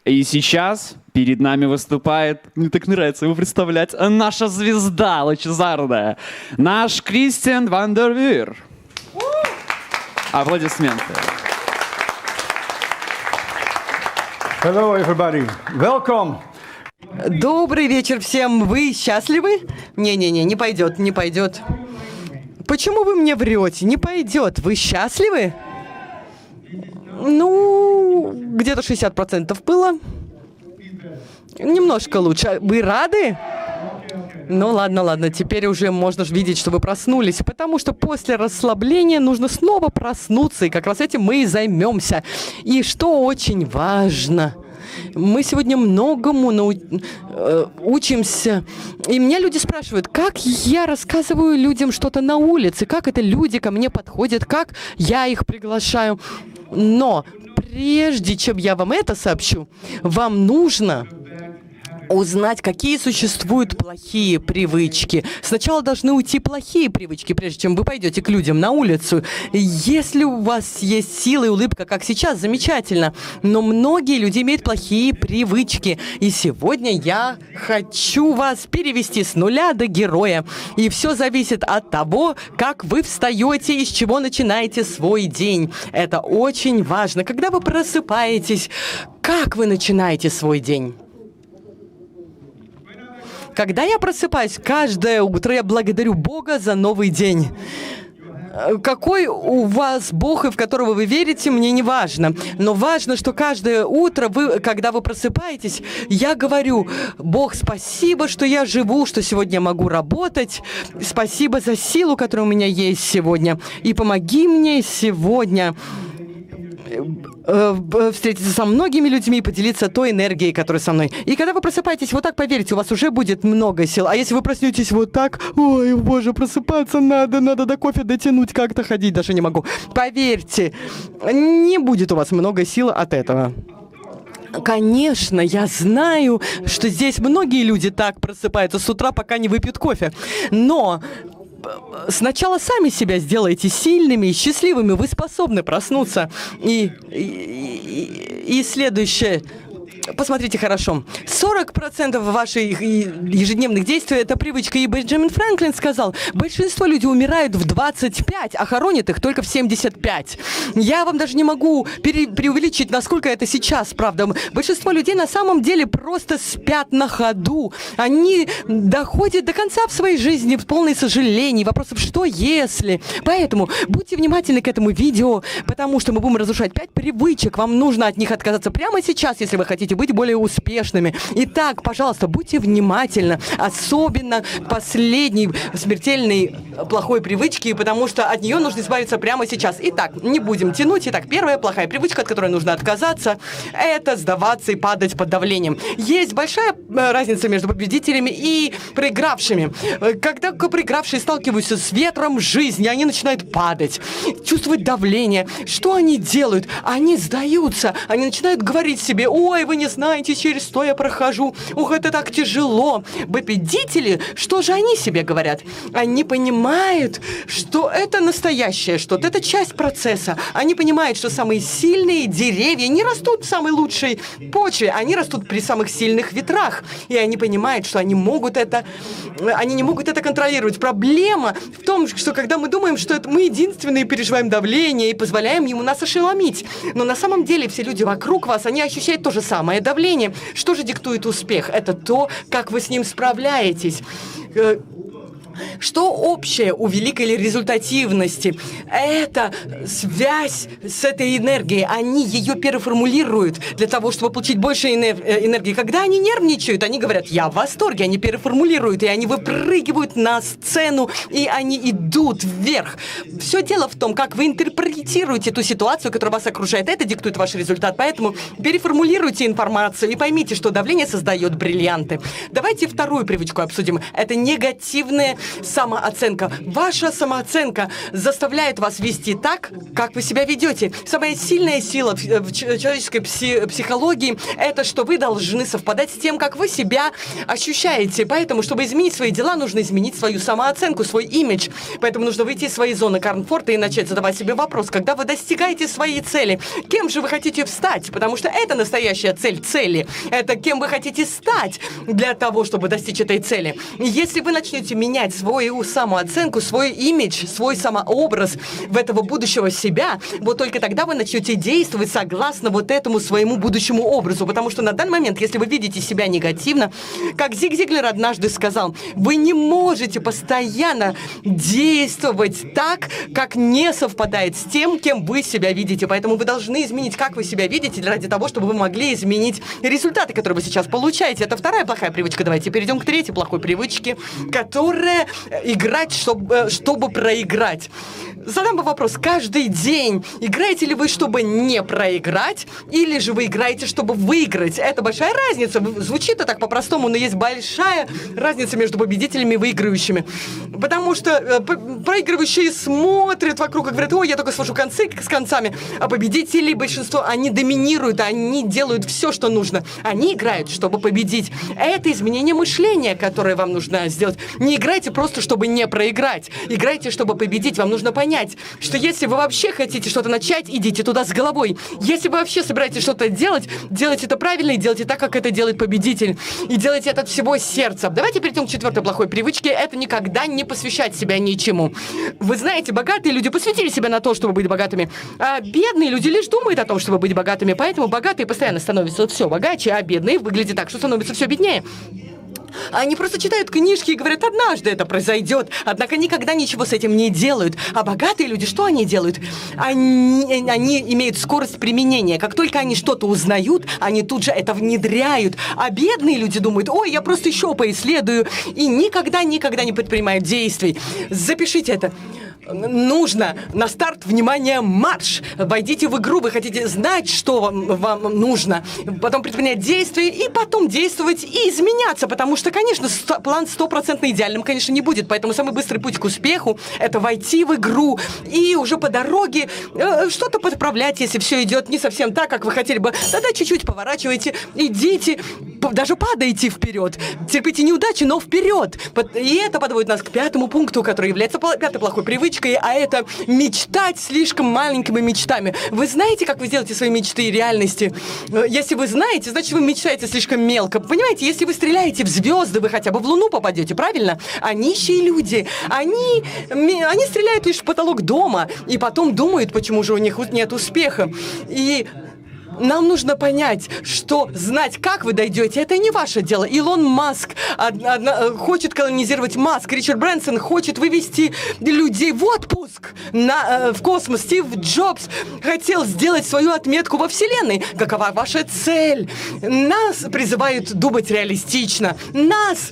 И сейчас перед нами выступает, мне так нравится его представлять, наша звезда лучезарная, наш Кристиан Ван дер Вир. Аплодисменты. Hello, everybody. Welcome. Добрый вечер всем. Вы счастливы? Не-не-не, не пойдет, не пойдет. Почему вы мне врете? Не пойдет. Вы счастливы? Ну, где-то 60% было. Немножко лучше. Вы рады? Ну ладно, ладно, теперь уже можно видеть, что вы проснулись, потому что после расслабления нужно снова проснуться, и как раз этим мы и займемся. И что очень важно, мы сегодня многому учимся. И меня люди спрашивают, как я рассказываю людям что-то на улице, как это люди ко мне подходят, как я их приглашаю. Но прежде чем я вам это сообщу, вам нужно узнать, какие существуют плохие привычки. Сначала должны уйти плохие привычки, прежде чем вы пойдете к людям на улицу. Если у вас есть сила и улыбка, как сейчас, замечательно. Но многие люди имеют плохие привычки. И сегодня я хочу вас перевести с нуля до героя. И все зависит от того, как вы встаете и с чего начинаете свой день. Это очень важно. Когда вы просыпаетесь, как вы начинаете свой день? Когда я просыпаюсь, каждое утро я благодарю Бога за новый день. Какой у вас Бог и в которого вы верите, мне не важно. Но важно, что каждое утро, когда вы просыпаетесь, я говорю: Бог, спасибо, что я живу, что сегодня могу работать. Спасибо за силу, которая у меня есть сегодня. И помоги мне сегодня встретиться со многими людьми и поделиться той энергией, которая со мной. И когда вы просыпаетесь вот так, поверьте, у вас уже будет много сил. А если вы проснетесь вот так, ой, боже, просыпаться надо до кофе дотянуть, как-то ходить даже не могу. Поверьте, не будет у вас много сил от этого. Конечно, я знаю, что здесь многие люди так просыпаются с утра, пока не выпьют кофе. Но сначала сами себя сделайте сильными и счастливыми. Вы способны проснуться. И следующее. Посмотрите хорошо. 40% ваших ежедневных действий – это привычка. И Бенджамин Франклин сказал, большинство людей умирают в 25, а хоронят их только в 75. Я вам даже не могу преувеличить, насколько это сейчас, правда. Большинство людей на самом деле просто спят на ходу. Они доходят до конца в своей жизни в полной сожалений, вопросов «что если?». Поэтому будьте внимательны к этому видео, потому что мы будем разрушать 5 привычек. Вам нужно от них отказаться прямо сейчас, если вы хотите быть более успешными. Итак, пожалуйста, будьте внимательны, особенно последней смертельной плохой привычки, потому что от нее нужно избавиться прямо сейчас. Итак, не будем тянуть. Итак, первая плохая привычка, от которой нужно отказаться, это сдаваться и падать под давлением. Есть большая разница между победителями и проигравшими. Когда проигравшие сталкиваются с ветром жизни, они начинают падать, чувствовать давление. Что они делают? Они сдаются. Они начинают говорить себе: ой, вы не знаете, через что я прохожу. Ух, это так тяжело. Победители, что же они себе говорят? Они понимают, что это настоящее что-то, это часть процесса. Они понимают, что самые сильные деревья не растут в самой лучшей почве, они растут при самых сильных ветрах. И они понимают, что они не могут это контролировать. Проблема в том, что когда мы думаем, что это мы единственные переживаем давление и позволяем ему нас ошеломить. Но на самом деле все люди вокруг вас, они ощущают то же самое давление. Что же диктует успех? Это то, как вы с ним справляетесь. Что общее у великой результативности? Это связь с этой энергией. Они ее переформулируют для того, чтобы получить больше энергии. Когда они нервничают, они говорят: я в восторге. Они переформулируют, и они выпрыгивают на сцену, и они идут вверх. Все дело в том, как вы интерпретируете ту ситуацию, которая вас окружает. Это диктует ваш результат. Поэтому переформулируйте информацию и поймите, что давление создает бриллианты. Давайте вторую привычку обсудим. Это негативное самооценка. Ваша самооценка заставляет вас вести так, как вы себя ведете. Самая сильная сила в человеческой психологии – это что вы должны совпадать с тем, как вы себя ощущаете. Поэтому, чтобы изменить свои дела, нужно изменить свою самооценку, свой имидж. Поэтому нужно выйти из своей зоны комфорта и начать задавать себе вопрос, когда вы достигаете своей цели, кем же вы хотите стать? Потому что это настоящая цель цели. Это кем вы хотите стать для того, чтобы достичь этой цели. И если вы начнете менять свою самооценку, свой имидж, свой самообраз в этого будущего себя, вот только тогда вы начнете действовать согласно вот этому своему будущему образу. Потому что на данный момент, если вы видите себя негативно, как Зиг Зиглер однажды сказал, вы не можете постоянно действовать так, как не совпадает с тем, кем вы себя видите. Поэтому вы должны изменить, как вы себя видите, ради того, чтобы вы могли изменить результаты, которые вы сейчас получаете. Это вторая плохая привычка. Давайте перейдем к третьей плохой привычке, которая играть, чтобы проиграть. Задам вам вопрос. Каждый день играете ли вы, чтобы не проиграть, или же вы играете, чтобы выиграть? Это большая разница. Звучит это так по-простому, но есть большая разница между победителями и выигрывающими. Потому что проигрывающие смотрят вокруг и говорят, ой, я только свожу концы с концами. А победители, большинство, они доминируют, они делают все, что нужно. Они играют, чтобы победить. Это изменение мышления, которое вам нужно сделать. Не играйте просто, чтобы не проиграть. Играйте, чтобы победить. Вам нужно понять, что если вы вообще хотите что-то начать, идите туда с головой. Если вы вообще собираетесь что-то делать, делайте это правильно и делайте так, как это делает победитель. И делайте это от всего сердца. Давайте перейдем к четвертой плохой привычке. Это никогда не посвящать себя ничему. Вы знаете, богатые люди посвятили себя на то, чтобы быть богатыми. А бедные люди лишь думают о том, чтобы быть богатыми. Поэтому богатые постоянно становятся все богаче, а бедные выглядят так, что становятся все беднее. Они просто читают книжки и говорят, однажды это произойдет. Однако никогда ничего с этим не делают. А богатые люди, что они делают? Они имеют скорость применения. Как только они что-то узнают, они тут же это внедряют. А бедные люди думают, ой, я просто еще поисследую. И никогда не предпринимают действий. Запишите это. Нужно на старт, внимание, марш! Войдите в игру, вы хотите знать, что вам нужно, потом предпринять действия и потом действовать и изменяться, потому что, конечно, план 100% идеальным, конечно, не будет, поэтому самый быстрый путь к успеху – это войти в игру и уже по дороге что-то подправлять, если все идет не совсем так, как вы хотели бы, тогда чуть-чуть поворачивайте, идите, даже падайте вперед, терпите неудачи, но вперед. И это подводит нас к пятому пункту, который является пятой плохой привычкой, а это мечтать слишком маленькими мечтами. Вы знаете, как вы сделаете свои мечты реальности? Если вы знаете, значит, вы мечтаете слишком мелко. Понимаете, если вы стреляете в звезды, вы хотя бы в Луну попадете, правильно? А нищие люди, они стреляют лишь в потолок дома, и потом думают, почему же у них нет успеха. И нам нужно понять, что знать, как вы дойдете, это не ваше дело. Илон Маск хочет колонизировать Марс. Ричард Брэнсон хочет вывести людей в отпуск в космос. Стив Джобс хотел сделать свою отметку во Вселенной. Какова ваша цель? Нас призывают думать реалистично. Нас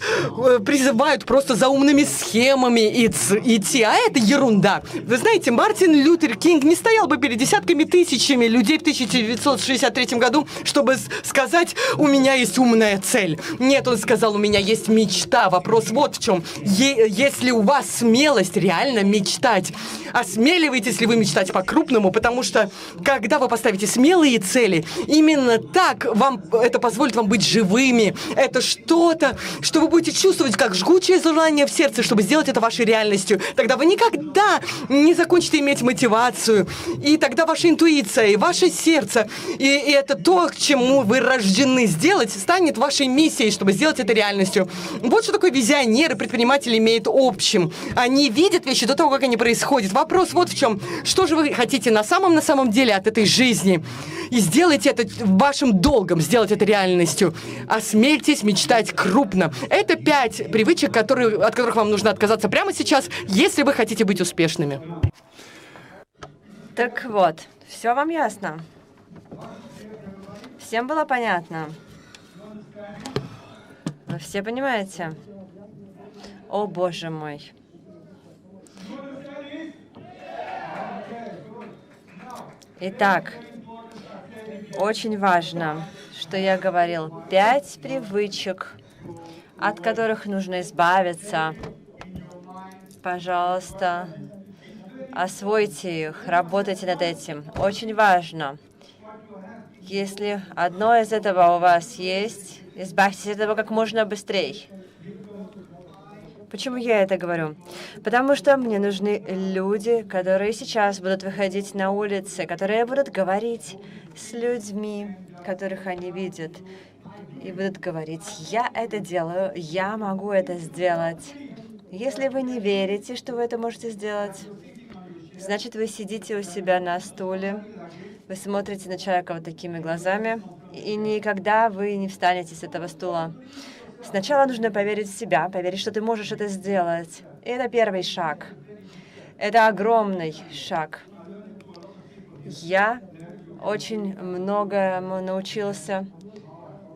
призывают просто за умными схемами идти. А это ерунда. Вы знаете, Мартин Лютер Кинг не стоял бы перед десятками тысячами людей в 1963 году, чтобы сказать, у меня есть умная цель. Нет, он сказал, у меня есть мечта. Вопрос вот в чем. Если у вас смелость реально мечтать, осмеливаетесь ли вы мечтать по-крупному, потому что, когда вы поставите смелые цели, именно так это позволит вам быть живыми. Это что-то, что вы будете чувствовать как жгучее желание в сердце, чтобы сделать это вашей реальностью. Тогда вы никогда не закончите иметь мотивацию. И тогда ваша интуиция, и ваше сердце, и это то, к чему вы рождены сделать, станет вашей миссией, чтобы сделать это реальностью. Вот что такое визионеры, предприниматели имеют общим. Они видят вещи до того, как они происходят. Вопрос вот в чем. Что же вы хотите на самом деле от этой жизни? И сделайте это вашим долгом, сделать это реальностью. Осмельтесь мечтать крупно. Это 5 привычек, от которых вам нужно отказаться прямо сейчас, если вы хотите быть успешными. Так вот, все вам ясно? Всем было понятно? Вы все понимаете? О, боже мой. Итак, очень важно, что я говорил, 5 привычек, от которых нужно избавиться. Пожалуйста, освойте их, работайте над этим. Очень важно. Если одно из этого у вас есть, избавьтесь от этого как можно быстрее. Почему я это говорю? Потому что мне нужны люди, которые сейчас будут выходить на улицы, которые будут говорить с людьми, которых они видят, и будут говорить: «Я это делаю, я могу это сделать». Если вы не верите, что вы это можете сделать, значит, вы сидите у себя на стуле, вы смотрите на человека вот такими глазами, и никогда вы не встанете с этого стула. Сначала нужно поверить в себя, поверить, что ты можешь это сделать. И это первый шаг. Это огромный шаг. Я очень многому научился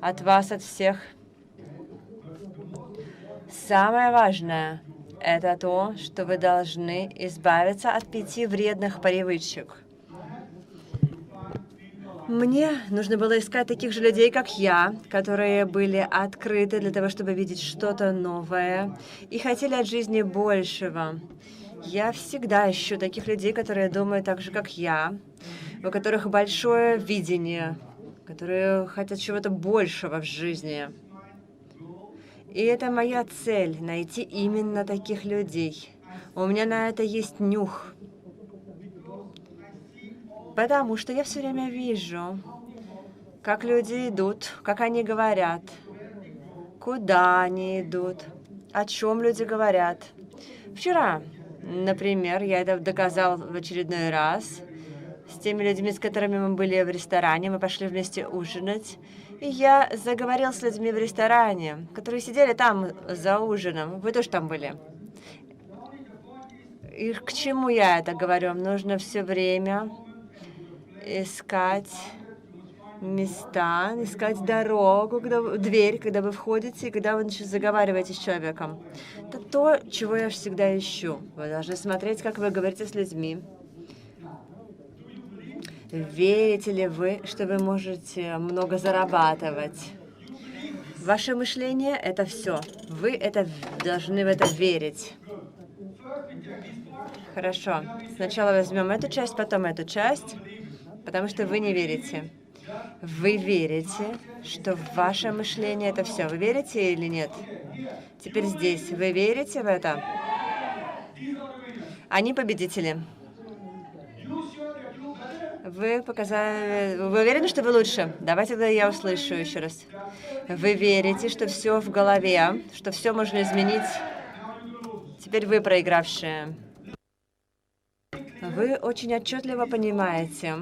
от вас, от всех. Самое важное — это то, что вы должны избавиться от 5 вредных привычек. Мне нужно было искать таких же людей, как я, которые были открыты для того, чтобы видеть что-то новое и хотели от жизни большего. Я всегда ищу таких людей, которые думают так же, как я, у которых большое видение, которые хотят чего-то большего в жизни. И это моя цель — найти именно таких людей. У меня на это есть нюх. Потому что я все время вижу, как люди идут, как они говорят, куда они идут, о чем люди говорят. Вчера, например, я это доказал в очередной раз с теми людьми, с которыми мы были в ресторане, мы пошли вместе ужинать, и я заговорил с людьми в ресторане, которые сидели там за ужином. Вы тоже там были. И к чему я это говорю? Нужно все время искать места, искать дорогу, дверь, когда вы входите, и когда вы заговариваете с человеком. Это то, чего я всегда ищу. Вы должны смотреть, как вы говорите с людьми. Верите ли вы, что вы можете много зарабатывать? Ваше мышление — это все. Вы должны в это верить. Хорошо. Сначала возьмем эту часть, потом эту часть. Потому что вы не верите. Вы верите, что ваше мышление — это все. Вы верите или нет? Теперь здесь. Вы верите в это? Они победители. Вы показали... Вы уверены, что вы лучше? Давайте тогда я услышу еще раз. Вы верите, что все в голове, что все можно изменить? Теперь вы проигравшие. Вы очень отчетливо понимаете,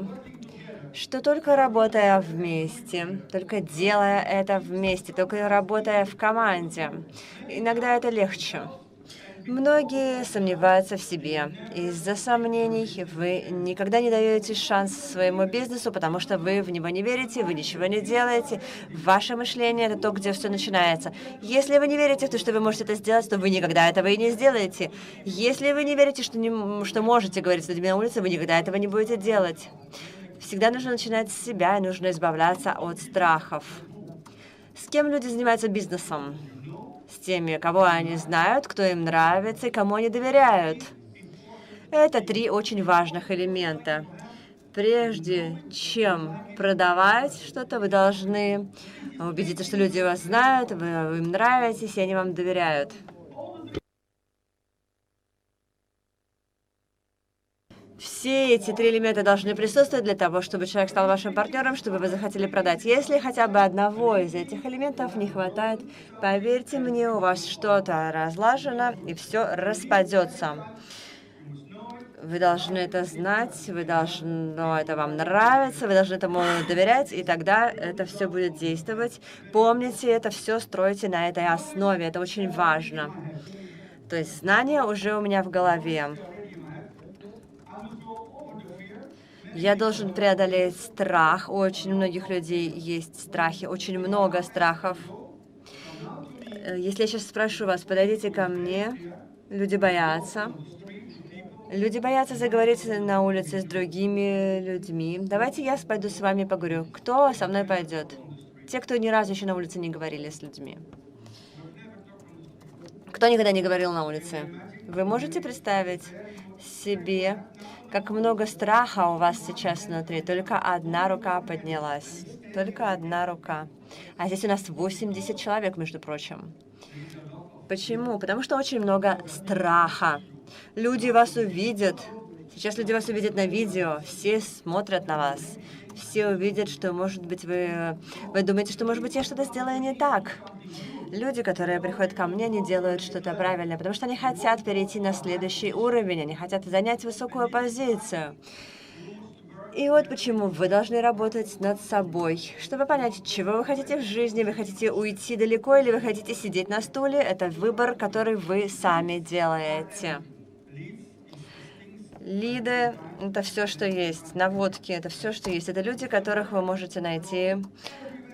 что только работая вместе, только делая это вместе, только работая в команде, иногда это легче. Многие сомневаются в себе. Из-за сомнений вы никогда не даете шанс своему бизнесу, потому что вы в него не верите, вы ничего не делаете. Ваше мышление — это то, где все начинается. Если вы не верите в то, что вы можете это сделать, то вы никогда этого и не сделаете. Если вы не верите, что можете говорить с людьми на улице, вы никогда этого не будете делать. Всегда нужно начинать с себя, и нужно избавляться от страхов. С кем люди занимаются бизнесом? С теми, кого они знают, кто им нравится и кому они доверяют. Это 3 очень важных элемента. Прежде чем продавать что-то, вы должны убедиться, что люди вас знают, вы им нравитесь, и они вам доверяют. Все эти 3 элемента должны присутствовать для того, чтобы человек стал вашим партнером, чтобы вы захотели продать. Если хотя бы одного из этих элементов не хватает, поверьте мне, у вас что-то разлажено, и все распадется. Вы должны это знать, вы должны это вам нравится, вы должны этому доверять, и тогда это все будет действовать. Помните, это все стройте на этой основе, это очень важно. То есть знания уже у меня в голове. Я должен преодолеть страх. У очень многих людей есть страхи, очень много страхов. Если я сейчас спрошу вас, подойдите ко мне, люди боятся. Люди боятся заговорить на улице с другими людьми. Давайте я пойду с вами поговорю. Кто со мной пойдет? Те, кто ни разу еще на улице не говорили с людьми. Кто никогда не говорил на улице? Вы можете представить себе, как много страха у вас сейчас внутри? Только одна рука поднялась. Только одна рука. А здесь у нас 80 человек, между прочим. Почему? Потому что очень много страха. Люди вас увидят. Сейчас люди вас увидят на видео. Все смотрят на вас. Все увидят, что, может быть, вы думаете, что, может быть, я что-то сделаю не так. Люди, которые приходят ко мне, не делают что-то правильно, потому что они хотят перейти на следующий уровень, они хотят занять высокую позицию. И вот почему вы должны работать над собой, чтобы понять, чего вы хотите в жизни, вы хотите уйти далеко или вы хотите сидеть на стуле. Это выбор, который вы сами делаете. Лиды — это все, что есть. Наводки — это все, что есть. Это люди, которых вы можете найти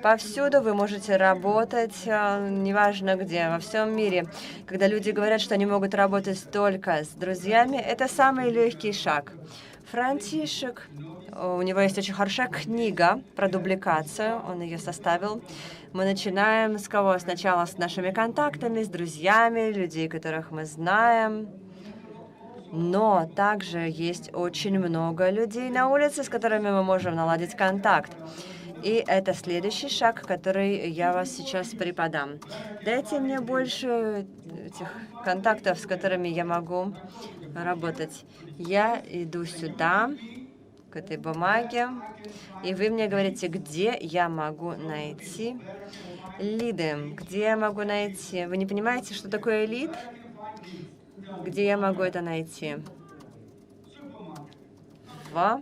повсюду. Вы можете работать, неважно где, во всем мире. Когда люди говорят, что они могут работать только с друзьями, это самый легкий шаг. Франтишек, у него есть очень хорошая книга про дубликацию, он ее составил. Мы начинаем с кого? Сначала с нашими контактами, с друзьями, людей, которых мы знаем. Но также есть очень много людей на улице, с которыми мы можем наладить контакт. И это следующий шаг, который я вас сейчас преподам. Дайте мне больше этих контактов, с которыми я могу работать. Я иду сюда, к этой бумаге, и вы мне говорите, где я могу найти лиды. Где я могу найти? Вы не понимаете, что такое лид? Где я могу это найти? В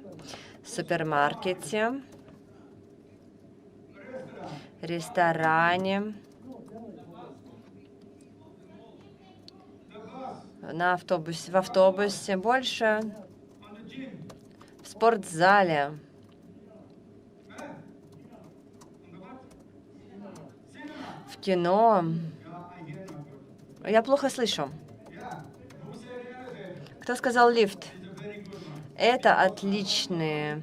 супермаркете, ресторане, на автобусе, в автобусе, больше в спортзале, в кино. Я плохо слышу. Кто сказал лифт? Это отличные,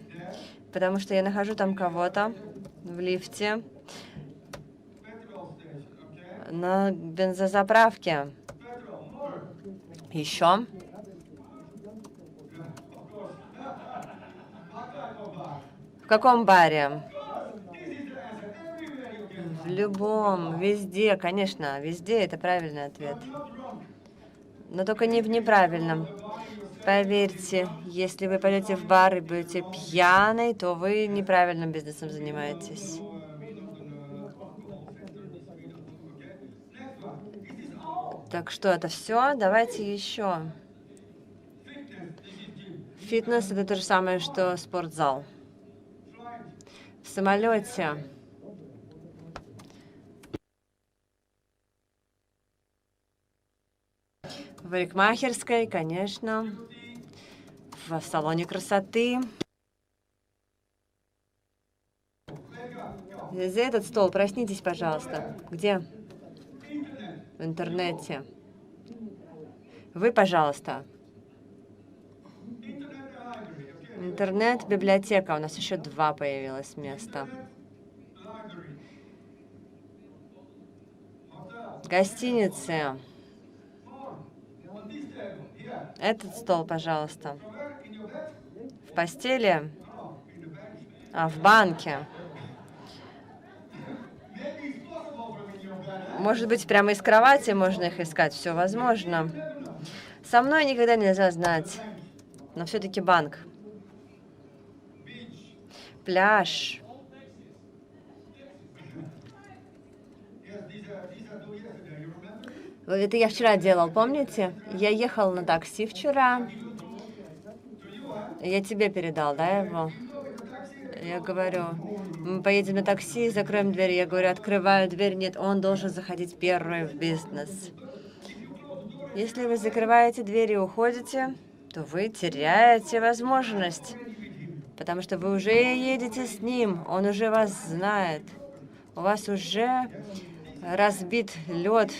потому что я нахожу там кого-то в лифте на бензозаправке. Еще. В каком баре? В любом, везде, конечно, везде это правильный ответ. Но только не в неправильном. Поверьте, если вы пойдете в бар и будете пьяной, то вы неправильным бизнесом занимаетесь. Так что это все? Давайте еще. Фитнес — это то же самое, что спортзал. В самолете. В парикмахерской, конечно. В салоне красоты. За этот стол проснитесь, пожалуйста. Где? В интернете. Вы, пожалуйста. Интернет, библиотека. У нас еще 2 появилось места. Гостиницы. Этот стол, пожалуйста. В постели. В банке. Может быть, прямо из кровати можно их искать. Все возможно. Со мной никогда нельзя знать. Но все-таки банк. Пляж. Это я вчера делал, помните? Я ехал на такси вчера. Я тебе передал, да, его? Я говорю, мы поедем на такси, закроем дверь. Я говорю, открываю дверь. Нет, он должен заходить первый в бизнес. Если вы закрываете дверь и уходите, то вы теряете возможность. Потому что вы уже едете с ним, он уже вас знает. У вас уже разбит лед.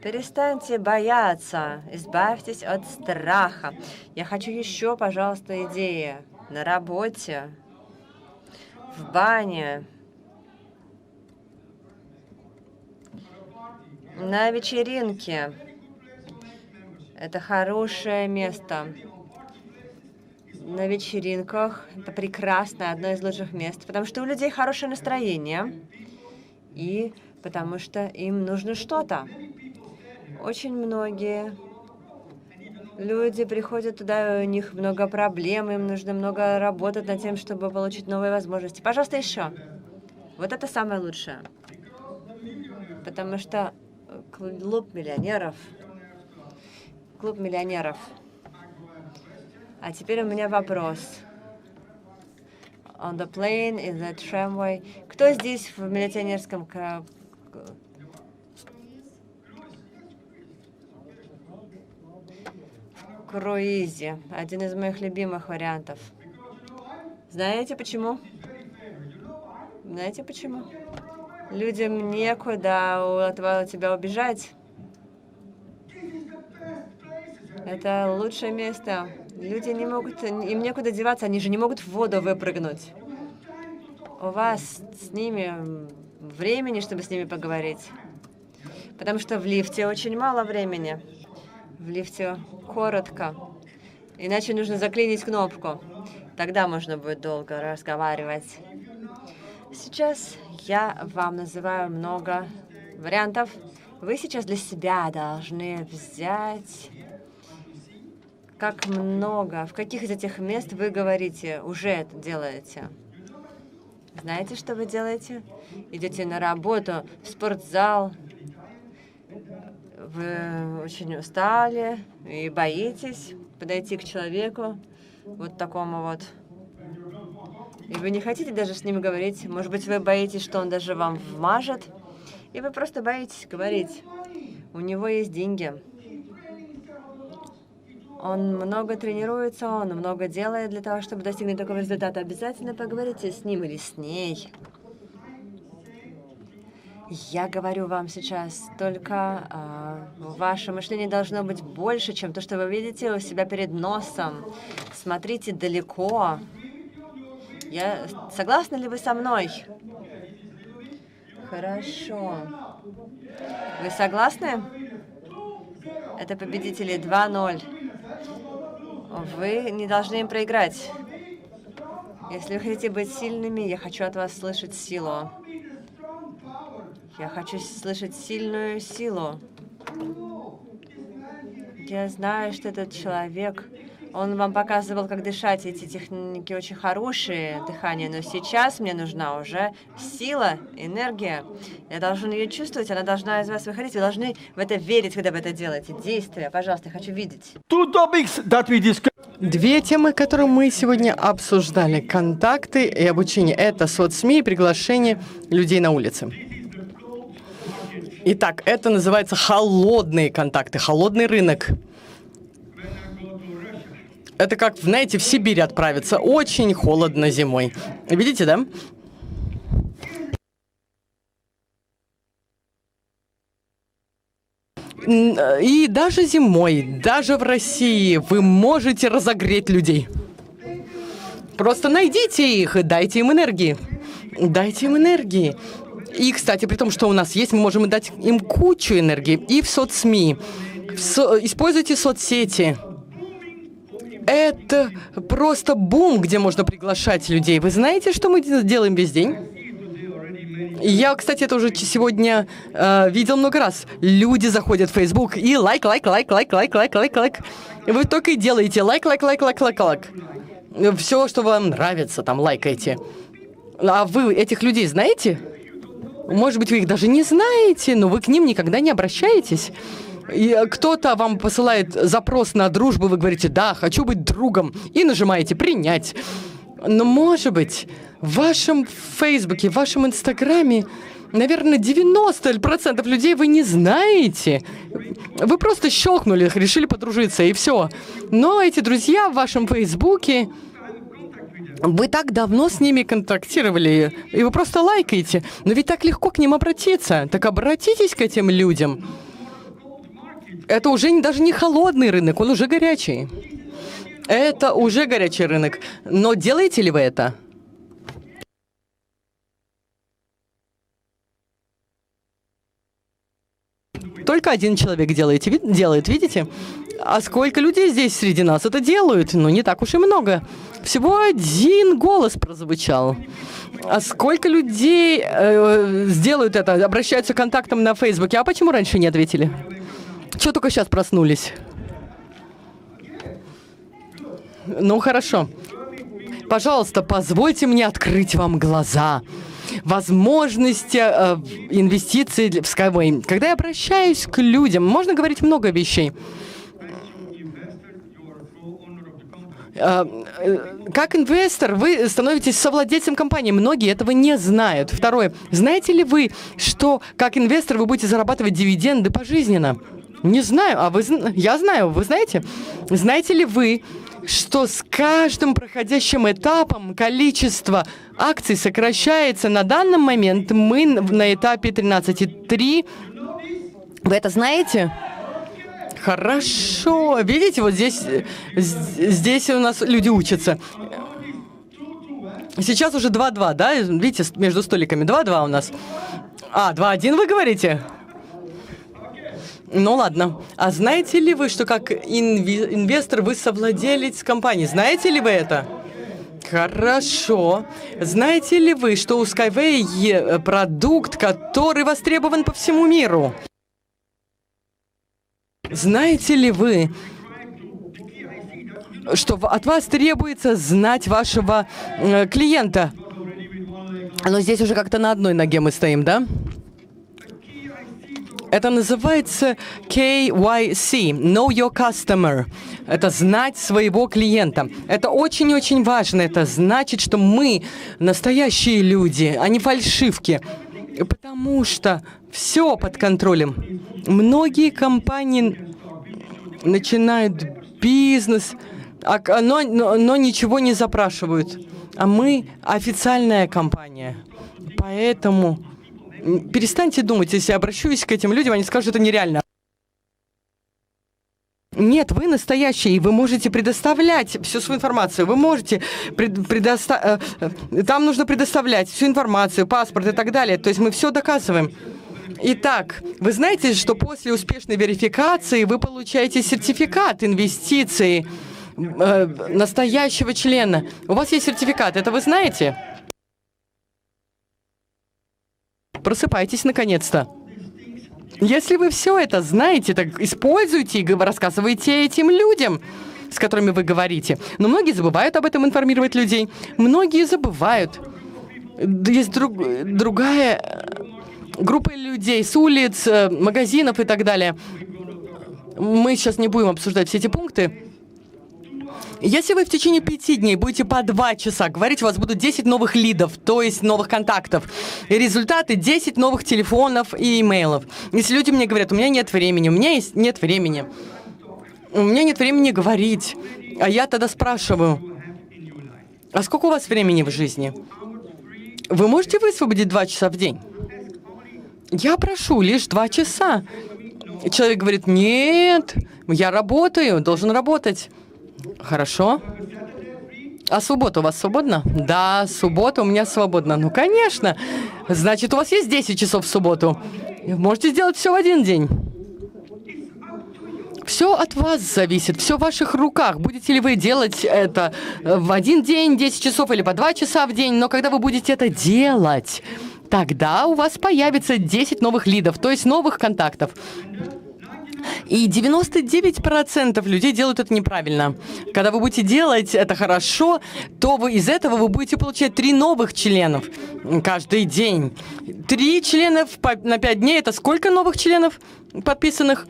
Перестаньте бояться, избавьтесь от страха. Я хочу еще, пожалуйста, идеи. На работе, в бане, на вечеринке. Это хорошее место. На вечеринках это прекрасно, одно из лучших мест, потому что у людей хорошее настроение и потому что им нужно что-то. Очень многие люди приходят туда, у них много проблем, им нужно много работать над тем, чтобы получить новые возможности. Пожалуйста, еще. Вот это самое лучшее. Потому что клуб миллионеров. Клуб миллионеров. А теперь у меня вопрос. On the plane, in the tramway. Кто здесь в миллионерском круизе? Один из моих любимых вариантов. Знаете почему? Знаете почему? Людям некуда от тебя убежать. Это лучшее место. Люди не могут, им некуда деваться, они же не могут в воду выпрыгнуть. У вас с ними времени, чтобы с ними поговорить. Потому что в лифте очень мало времени. В лифте коротко. Иначе нужно заклинить кнопку. Тогда можно будет долго разговаривать. Сейчас я вам называю много вариантов. Вы сейчас для себя должны взять... Как много, в каких из этих мест вы говорите, уже это делаете? Знаете, что вы делаете? Идете на работу, в спортзал, вы очень устали и боитесь подойти к человеку, вот такому вот. И вы не хотите даже с ним говорить, может быть, вы боитесь, что он даже вам вмажет, и вы просто боитесь говорить. У него есть деньги. Он много тренируется, он много делает для того, чтобы достигнуть такого результата. Обязательно поговорите с ним или с ней. Я говорю вам сейчас, только ваше мышление должно быть больше, чем то, что вы видите у себя перед носом. Смотрите далеко. Согласны ли вы со мной? Хорошо. Вы согласны? Это победители 2-0. Вы не должны им проиграть. Если вы хотите быть сильными, я хочу от вас слышать силу. Я хочу слышать сильную силу. Я знаю, что этот человек, он вам показывал, как дышать. Эти техники очень хорошие, дыхание, но сейчас мне нужна уже сила, энергия. Я должен ее чувствовать, она должна из вас выходить. Вы должны в это верить, когда вы это делаете. Действия, пожалуйста, я хочу видеть. Two topics that we discussed. Две темы, которые мы сегодня обсуждали. Контакты и обучение. Это соцсми и приглашение людей на улице. Итак, это называется холодные контакты, холодный рынок. Это как, знаете, в Сибирь отправиться. Очень холодно зимой. Видите, да? И даже зимой, даже в России вы можете разогреть людей. Просто найдите их и дайте им энергии. Дайте им энергии. И, кстати, при том, что у нас есть, мы можем дать им кучу энергии. И в соцсми. Используйте соцсети. Это просто бум, где можно приглашать людей. Вы знаете, что мы делаем весь день? Я, кстати, это уже сегодня видел много раз. Люди заходят в Facebook и лайк. И вы только и делаете лайк. Все, что вам нравится, там лайкайте. А вы этих людей знаете? Может быть, вы их даже не знаете, но вы к ним никогда не обращаетесь. И кто-то вам посылает запрос на дружбу, вы говорите: да, хочу быть другом, и нажимаете «принять». Но, может быть, в вашем Фейсбуке, в вашем Инстаграме, наверное, 90% людей вы не знаете. Вы просто щелкнули, решили подружиться, и все. Но эти друзья в вашем Фейсбуке, вы так давно с ними контактировали, и вы просто лайкаете. Но ведь так легко к ним обратиться. Так обратитесь к этим людям. Это уже даже не холодный рынок, он уже горячий. Это уже горячий рынок. Но делаете ли вы это? Только один человек делает, видите? А сколько людей здесь среди нас это делают? Ну, не так уж и много. Всего один голос прозвучал. А сколько людей сделают это, обращаются к контактам на Фейсбуке? А почему раньше не ответили? Чего только сейчас проснулись? Ну, хорошо. Пожалуйста, позвольте мне открыть вам глаза. Возможности инвестиций в Skyway. Когда я обращаюсь к людям, можно говорить много вещей. Как инвестор вы становитесь совладельцем компании. Многие этого не знают. Второе. Знаете ли вы, что как инвестор вы будете зарабатывать дивиденды пожизненно? Не знаю. А вы... Я знаю. Вы знаете? Знаете ли вы, что с каждым проходящим этапом количество акций сокращается? На данный момент мы на этапе 13,3. Вы это знаете? Хорошо. Видите, вот здесь у нас люди учатся. Сейчас уже 2-2, да? Видите, между столиками 2-2 у нас. 2-1 вы говорите? Ну ладно. А знаете ли вы, что как инвестор вы совладелец компании? Знаете ли вы это? Хорошо. Знаете ли вы, что у Skyway продукт, который востребован по всему миру? Знаете ли вы, что от вас требуется знать вашего клиента? Но здесь уже как-то на одной ноге мы стоим, да? Это называется KYC, Know Your Customer. Это знать своего клиента. Это очень-очень важно. Это значит, что мы настоящие люди, а не фальшивки. Потому что все под контролем. Многие компании начинают бизнес, но ничего не запрашивают. А мы официальная компания. Поэтому перестаньте думать, если я обращусь к этим людям, они скажут, это нереально. Нет, вы настоящие, и вы можете предоставлять всю свою информацию. Вы можете там нужно предоставлять всю информацию, паспорт и так далее. То есть мы все доказываем. Итак, вы знаете, что после успешной верификации вы получаете сертификат инвестиций настоящего члена. У вас есть сертификат, это вы знаете? Просыпайтесь наконец-то. Если вы все это знаете, так используйте и рассказывайте этим людям, с которыми вы говорите. Но многие забывают об этом информировать людей. Многие забывают. Есть другая группа людей с улиц, магазинов и так далее. Мы сейчас не будем обсуждать все эти пункты. Если вы в течение 5 дней будете по 2 часа говорить, у вас будут 10 новых лидов, то есть новых контактов. И результаты 10 новых телефонов и имейлов. Если люди мне говорят, у меня нет времени, нет времени. У меня нет времени говорить. А я тогда спрашиваю, а сколько у вас времени в жизни? Вы можете высвободить 2 часа в день? Я прошу лишь 2 часа. И человек говорит, нет, я работаю, должен работать. Хорошо. А суббота у вас свободна? Да, суббота у меня свободна. Ну, конечно. Значит, у вас есть 10 часов в субботу. Можете сделать все в один день. Все от вас зависит, все в ваших руках. Будете ли вы делать это в один день, 10 часов или по 2 часа в день. Но когда вы будете это делать, тогда у вас появится 10 новых лидов, то есть новых контактов. И 99% людей делают это неправильно. Когда вы будете делать это хорошо, то из этого вы будете получать 3 новых членов каждый день. 3 члена на 5 дней. Это сколько новых членов подписанных?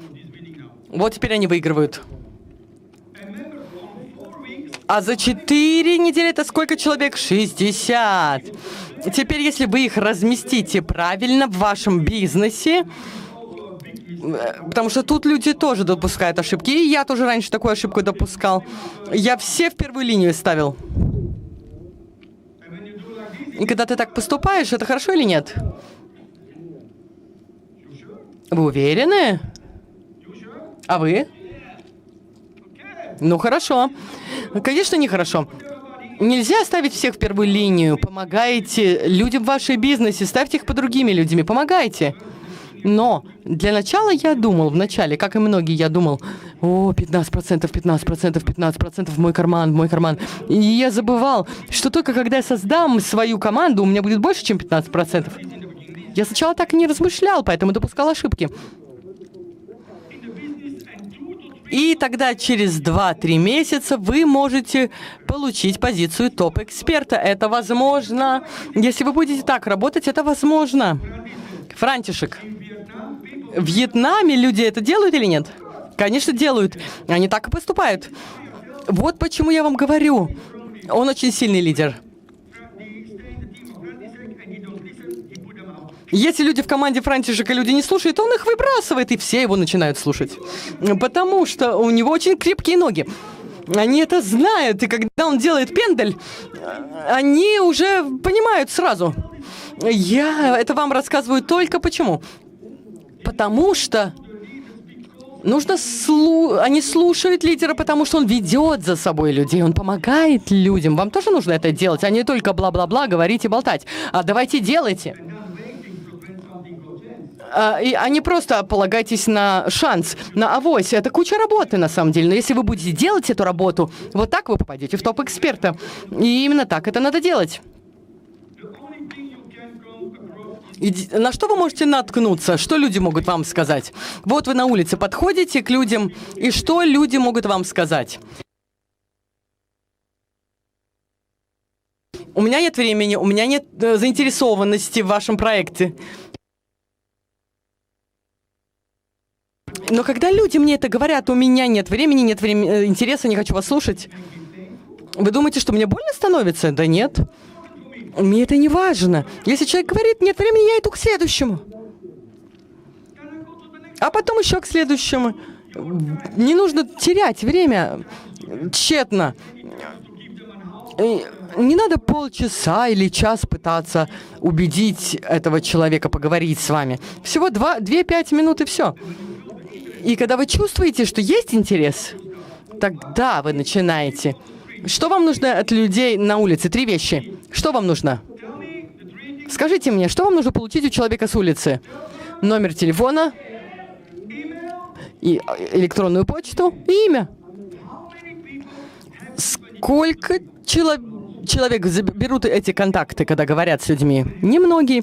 Вот теперь они выигрывают. А за 4 недели это сколько человек? 60. Теперь, если вы их разместите правильно в вашем бизнесе, потому что тут люди тоже допускают ошибки. И я тоже раньше такую ошибку допускал. Я все в первую линию ставил. И когда ты так поступаешь, это хорошо или нет? Вы уверены? А вы? Ну, хорошо. Конечно, нехорошо. Нельзя ставить всех в первую линию. Помогайте людям в вашей бизнесе. Ставьте их под другими людьми. Помогайте. Но для начала я думал, вначале, как и многие, я думал, о, 15%, 15%, 15% в мой карман, в мой карман. И я забывал, что только когда я создам свою команду, у меня будет больше, чем 15%. Я сначала так и не размышлял, поэтому допускал ошибки. И тогда через 2-3 месяца вы можете получить позицию топ-эксперта. Это возможно. Если вы будете так работать, это возможно. Франтишек, в Вьетнаме люди это делают или нет? Конечно, делают. Они так и поступают. Вот почему я вам говорю. Он очень сильный лидер. Если люди в команде Франтишека люди не слушают, он их выбрасывает, и все его начинают слушать. Потому что у него очень крепкие ноги. Они это знают, и когда он делает пендель, они уже понимают сразу. Я это вам рассказываю только почему. Потому что нужно они слушают лидера, потому что он ведет за собой людей, он помогает людям. Вам тоже нужно это делать, а не только бла-бла-бла говорить и болтать. А давайте делайте. А не просто полагайтесь на шанс, на авось. Это куча работы, на самом деле. Но если вы будете делать эту работу, вот так вы попадете в топ-эксперта. И именно так это надо делать. На что вы можете наткнуться? Что люди могут вам сказать? Вот вы на улице подходите к людям, и что люди могут вам сказать? У меня нет времени, у меня нет заинтересованности в вашем проекте. Но когда люди мне это говорят, у меня нет времени, интереса, не хочу вас слушать. Вы думаете, что мне больно становится? Да нет. Мне это не важно. Если человек говорит, нет времени, я иду к следующему. А потом еще к следующему. Не нужно терять время тщетно. Не надо полчаса или час пытаться убедить этого человека поговорить с вами. Всего 2-5 минут и все. И когда вы чувствуете, что есть интерес, тогда вы начинаете. Что вам нужно от людей на улице? 3 вещи. Что вам нужно? Скажите мне, что вам нужно получить у человека с улицы? Номер телефона, и электронную почту и имя. Сколько человек берут эти контакты, когда говорят с людьми? Немногие.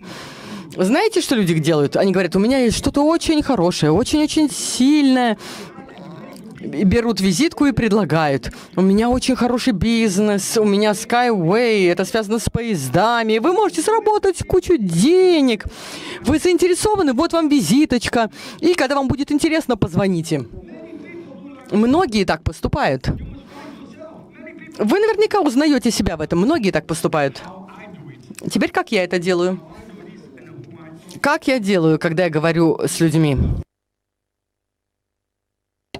Знаете, что люди делают? Они говорят, у меня есть что-то очень хорошее, очень-очень сильное. Берут визитку и предлагают. У меня очень хороший бизнес, у меня Skyway, это связано с поездами. Вы можете заработать кучу денег. Вы заинтересованы, вот вам визиточка. И когда вам будет интересно, позвоните. Многие так поступают. Вы наверняка узнаете себя в этом. Многие так поступают. Теперь как я это делаю? Как я делаю, когда я говорю с людьми?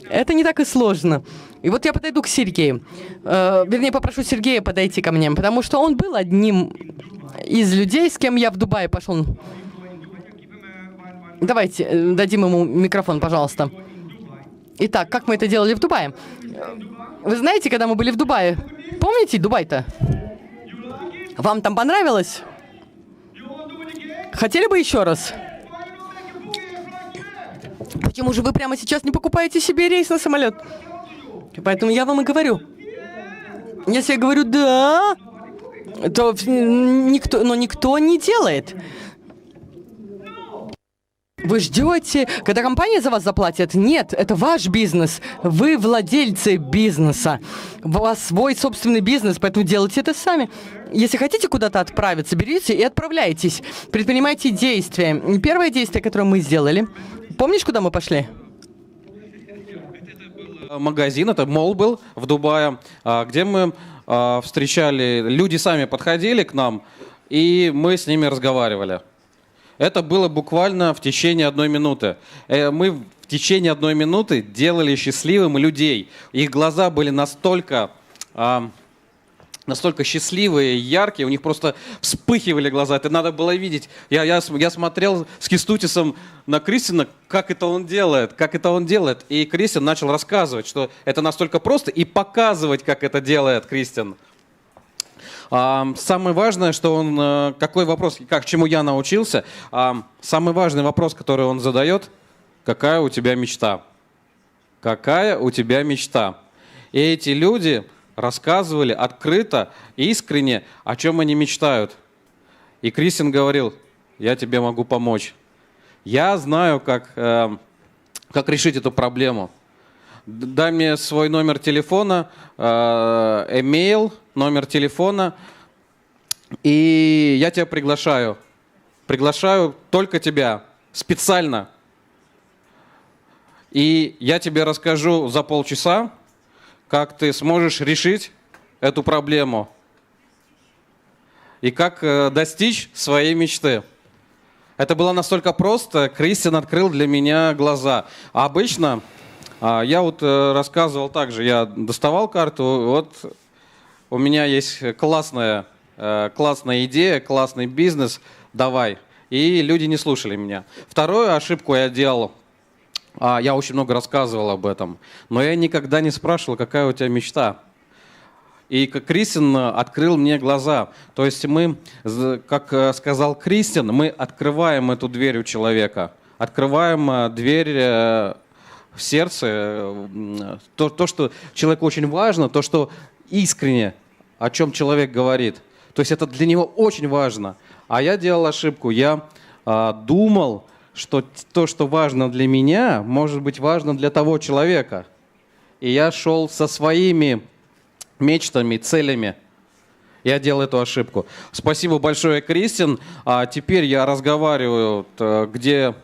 Это не так и сложно. И вот я подойду к Сергею. Вернее, попрошу Сергея подойти ко мне, потому что он был одним из людей, с кем я в Дубае пошел. Давайте дадим ему микрофон, пожалуйста. Итак, как мы это делали в Дубае? Вы знаете, когда мы были в Дубае? Помните Дубай-то? Вам там понравилось? Хотели бы еще раз? Почему же вы прямо сейчас не покупаете себе рейс на самолет? Поэтому я вам и говорю. Если я говорю «да», то никто не делает. Вы ждете, когда компания за вас заплатит? Нет, это ваш бизнес. Вы владельцы бизнеса. У вас свой собственный бизнес, поэтому делайте это сами. Если хотите куда-то отправиться, берите и отправляйтесь. Предпринимайте действия. Первое действие, которое мы сделали. Помнишь, куда мы пошли? Магазин, это молл был в Дубае, где мы встречали, люди сами подходили к нам, и мы с ними разговаривали. Это было буквально в течение 1 минуты. Мы в течение 1 минуты делали счастливым людей. Их глаза были настолько счастливые, яркие, у них просто вспыхивали глаза. Это надо было видеть. Я смотрел с Кестутисом на Кристина, как это он делает. И Кристин начал рассказывать, что это настолько просто, и показывать, как это делает Кристин. Самое важное, что он, какой вопрос, к чему я научился, самый важный вопрос, который он задает, какая у тебя мечта? Какая у тебя мечта? И эти люди рассказывали открыто, искренне, о чем они мечтают. И Кристиан говорил, я тебе могу помочь. Я знаю, как решить эту проблему. Дай мне свой номер телефона, имейл, номер телефона, и я тебя приглашаю. Приглашаю только тебя, специально. И я тебе расскажу за полчаса, как ты сможешь решить эту проблему и как достичь своей мечты. Это было настолько просто, Кристиан открыл для меня глаза. А обычно я вот рассказывал также, я доставал карту, вот у меня есть классная идея, классный бизнес, давай. И люди не слушали меня. Вторую ошибку я делал, я очень много рассказывал об этом, но я никогда не спрашивал, какая у тебя мечта. И как Кристиан открыл мне глаза. То есть мы, как сказал Кристиан, мы открываем эту дверь у человека, открываем дверь в сердце, то, что человеку очень важно, то, что искренне, о чем человек говорит. То есть это для него очень важно. А я делал ошибку. Я думал, что то, что важно для меня, может быть важно для того человека. И я шел со своими мечтами, целями. Я делал эту ошибку. Спасибо большое, Кристиан. Теперь я разговариваю, где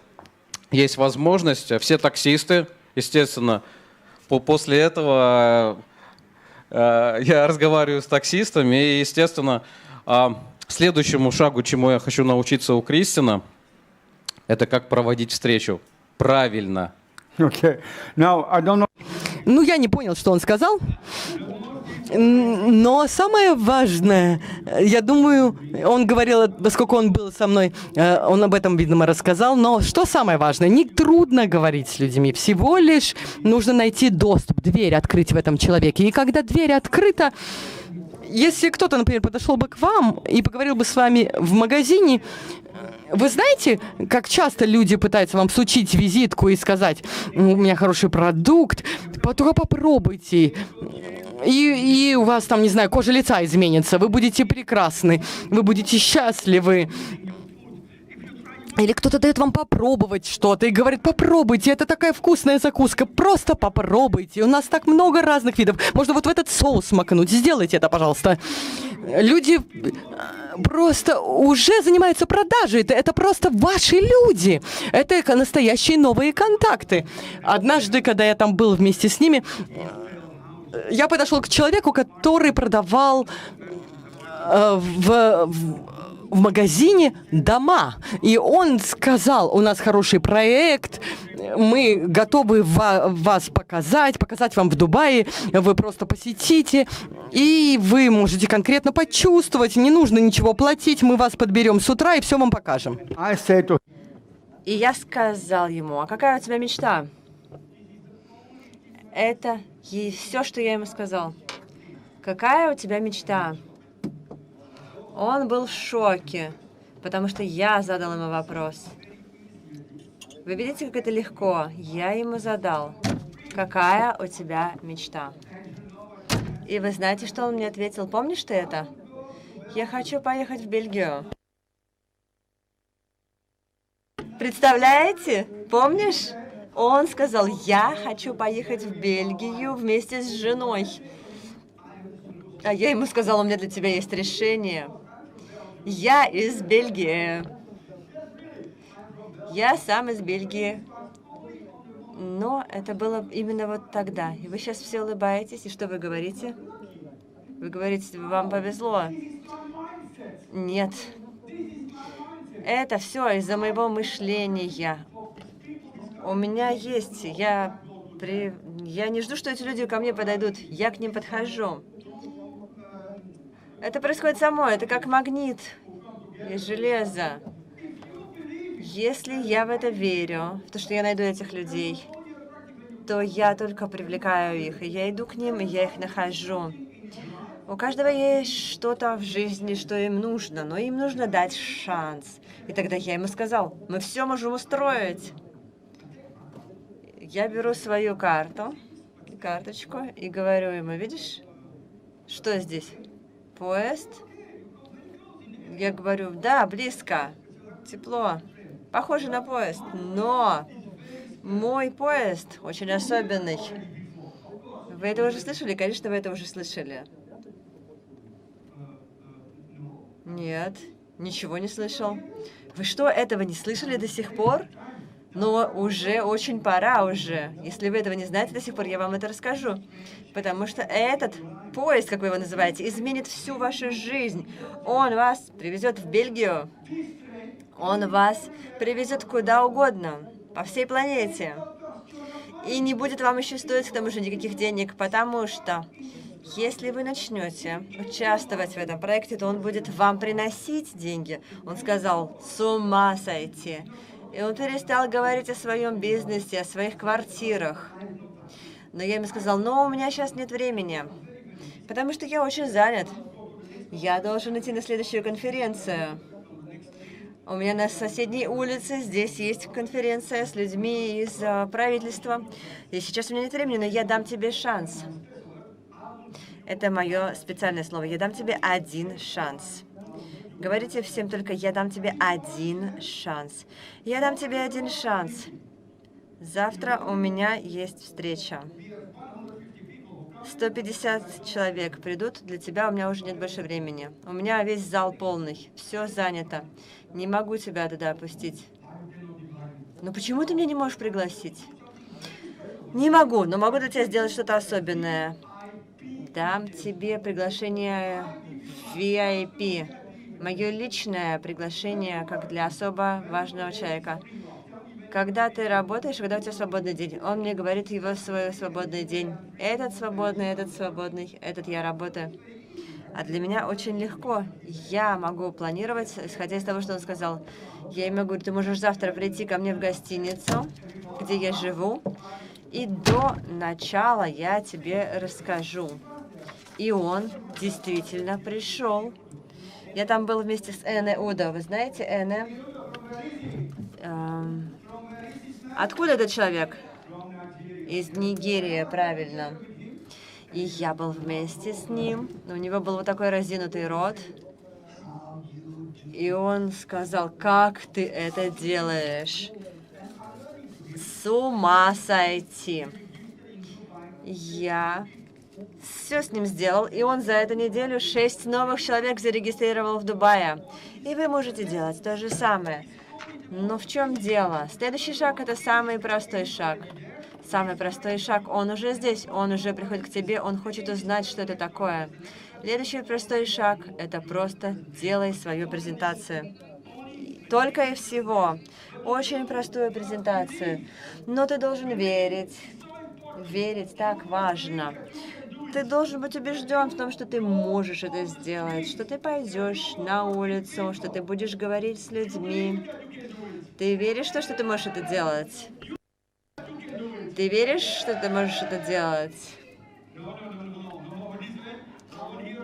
есть возможность. Все таксисты, естественно, после этого я разговариваю с таксистами. И, естественно, следующему шагу, чему я хочу научиться у Кристиана, это как проводить встречу правильно. Okay. Now, I don't know. Ну, я не понял, что он сказал. Но самое важное, я думаю, он говорил, поскольку он был со мной, он об этом, видимо, рассказал, но что самое важное, не трудно говорить с людьми, всего лишь нужно найти доступ, дверь открыть в этом человеке. И когда дверь открыта, если кто-то, например, подошел бы к вам и поговорил бы с вами в магазине, вы знаете, как часто люди пытаются вам сучить визитку и сказать, у меня хороший продукт, только попробуйте. И у вас там, не знаю, кожа лица изменится, вы будете прекрасны, вы будете счастливы. Или кто-то дает вам попробовать что-то и говорит, попробуйте, это такая вкусная закуска, просто попробуйте. У нас так много разных видов. Можно вот в этот соус макнуть. Сделайте это, пожалуйста. Люди просто уже занимаются продажей. Это просто ваши люди. Это настоящие новые контакты. Однажды, когда я там был вместе с ними, я подошел к человеку, который продавал в магазине дома. И он сказал, у нас хороший проект, мы готовы вас показать вам в Дубае, вы просто посетите, и вы можете конкретно почувствовать, не нужно ничего платить, мы вас подберем с утра и все вам покажем. I said to И я сказал ему, а какая у тебя мечта? Это и все, что я ему сказал. Какая у тебя мечта? Он был в шоке, потому что я задал ему вопрос. Вы видите, как это легко? Я ему задал. Какая у тебя мечта? И вы знаете, что он мне ответил? Помнишь ты это? Я хочу поехать в Бельгию. Представляете? Помнишь? Он сказал, я хочу поехать в Бельгию вместе с женой. А я ему сказала, у меня для тебя есть решение. Я из Бельгии. Я сам из Бельгии. Но это было именно вот тогда. И вы сейчас все улыбаетесь, и что вы говорите? Вы говорите, вам повезло. Нет. Это все из-за моего мышления. У меня есть, я не жду, что эти люди ко мне подойдут, я к ним подхожу. Это происходит само, это как магнит из железа. Если я в это верю, в то, что я найду этих людей, то я только привлекаю их, и я иду к ним, и я их нахожу. У каждого есть что-то в жизни, что им нужно, но им нужно дать шанс. И тогда я ему сказал, мы все можем устроить. Я беру свою карточку и говорю ему, видишь, что здесь? Поезд? Я говорю, да, близко, тепло, похоже на поезд, но мой поезд очень особенный. Вы это уже слышали? Конечно, вы это уже слышали. Нет, ничего не слышал. Вы что, этого не слышали до сих пор? Но уже очень пора уже. Если вы этого не знаете до сих пор, я вам это расскажу. Потому что этот поезд, как вы его называете, изменит всю вашу жизнь. Он вас привезет в Бельгию. Он вас привезет куда угодно, по всей планете. И не будет вам еще стоить к тому же никаких денег, потому что если вы начнете участвовать в этом проекте, то он будет вам приносить деньги. Он сказал, с ума сойти. И он перестал говорить о своем бизнесе, о своих квартирах. Но я ему сказал, но у меня сейчас нет времени, потому что я очень занят. Я должен идти на следующую конференцию. У меня на соседней улице здесь есть конференция с людьми из правительства. И сейчас у меня нет времени, но я дам тебе шанс. Это мое специальное слово. Я дам тебе один шанс. Говорите всем только, я дам тебе один шанс. Я дам тебе один шанс. Завтра у меня есть встреча. 150 человек придут, для тебя у меня уже нет больше времени. У меня весь зал полный, все занято. Не могу тебя туда опустить. Но почему ты меня не можешь пригласить? Не могу, но могу для тебя сделать что-то особенное. Дам тебе приглашение VIP. Мое личное приглашение, как для особо важного человека. Когда ты работаешь, когда у тебя свободный день, он мне говорит его свой свободный день. Этот свободный, этот я работаю. А для меня очень легко. Я могу планировать, исходя из того, что он сказал. Я ему говорю, ты можешь завтра прийти ко мне в гостиницу, где я живу, и до начала я тебе расскажу. И он действительно пришел. Я там был вместе с Эне Уда. Вы знаете Эне? Откуда этот человек? Из Нигерии, правильно. И я был вместе с ним. У него был вот такой разинутый рот. И он сказал, как ты это делаешь? С ума сойти. Я все с ним сделал, и он за эту неделю 6 новых человек зарегистрировал в Дубае. И вы можете делать то же самое. Но в чем дело? Следующий шаг – это самый простой шаг. Самый простой шаг, он уже здесь, он уже приходит к тебе, он хочет узнать, что это такое. Следующий простой шаг – это просто делай свою презентацию. Только и всего. Очень простую презентацию. Но ты должен верить. Верить так важно. Ты должен быть убежден в том, что ты можешь это сделать, что ты пойдешь на улицу, что ты будешь говорить с людьми. Ты веришь в то, что ты можешь это делать? Ты веришь, что ты можешь это делать?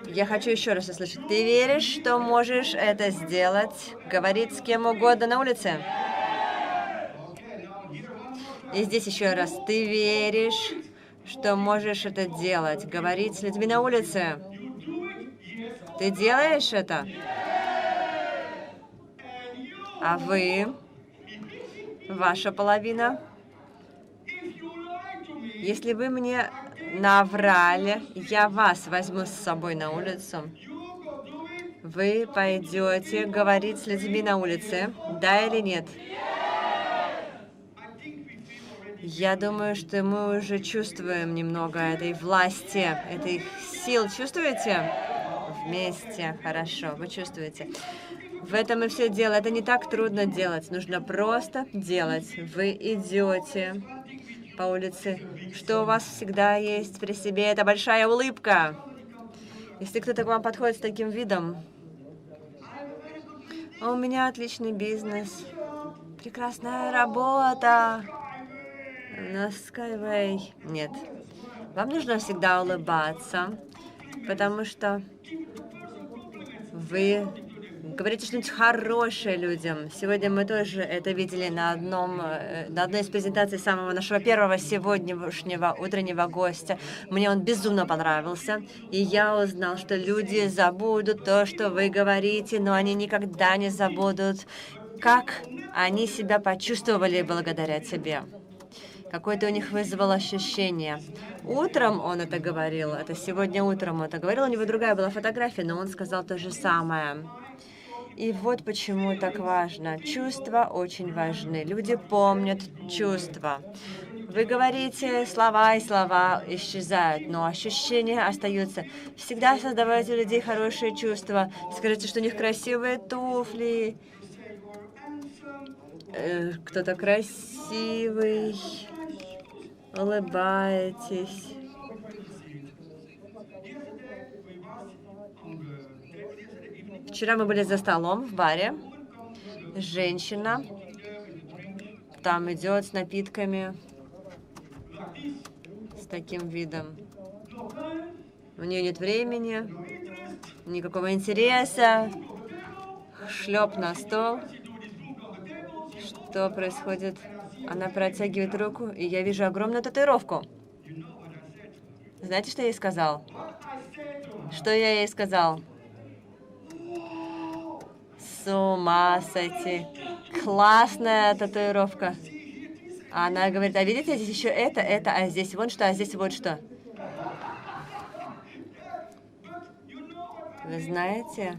Я хочу еще раз услышать. Ты веришь, что можешь это сделать? Говорить с кем угодно на улице? И здесь еще раз. Ты веришь, что можешь это делать? Говорить с людьми на улице? Ты делаешь это? А вы? Ваша половина? Если вы мне наврали, я вас возьму с собой на улицу. Вы пойдете говорить с людьми на улице, да или нет? Я думаю, что мы уже чувствуем немного этой власти, этой сил. Чувствуете? Вместе. Хорошо, вы чувствуете. В этом и все дело. Это не так трудно делать. Нужно просто делать. Вы идете по улице. Что у вас всегда есть при себе? Это большая улыбка. Если кто-то к вам подходит с таким видом. У меня отличный бизнес. Прекрасная работа. На Skyway. Нет. Вам нужно всегда улыбаться. потому что вы говорите что-нибудь хорошее людям. Сегодня мы тоже это видели на одной из презентаций самого нашего первого сегодняшнего утреннего гостя. Мне он безумно понравился, и я узнал, что люди забудут то, что вы говорите, но они никогда не забудут, как они себя почувствовали благодаря тебе. Какое-то у них вызвало ощущение. Утром он это говорил, это сегодня утром он это говорил, у него другая была фотография, но он сказал то же самое. И вот почему так важно. Чувства очень важны. Люди помнят чувства. Вы говорите слова, и слова исчезают, но ощущения остаются. Всегда создавайте у людей хорошие чувства. Скажите, что у них красивые туфли. Кто-то красивый. Улыбаетесь. Вчера мы были за столом в баре. Женщина там идет с напитками, с таким видом. У нее нет времени, никакого интереса. Шлеп на стол. Что происходит? Она протягивает руку, и я вижу огромную татуировку. Знаете, что я ей сказал? Что я ей сказал? С ума сойти. Классная татуировка. А она говорит, а видите, здесь еще это, а здесь вот что, а здесь вот что. Вы знаете,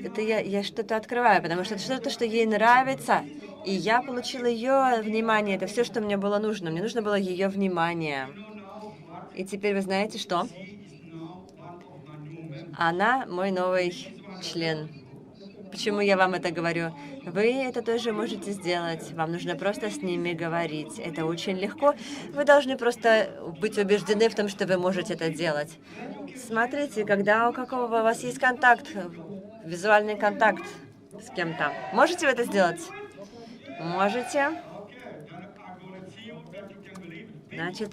это я что-то открываю, потому что это что-то, что ей нравится. И я получила ее внимание. Это все, что мне было нужно. Мне нужно было ее внимание. И теперь вы знаете что? Она мой новый член. Почему я вам это говорю? Вы это тоже можете сделать. Вам нужно просто с ними говорить. Это очень легко. Вы должны просто быть убеждены в том, что вы можете это делать. Смотрите, когда у какого у вас есть контакт, визуальный контакт с кем-то. Можете вы это сделать? Можете. Значит,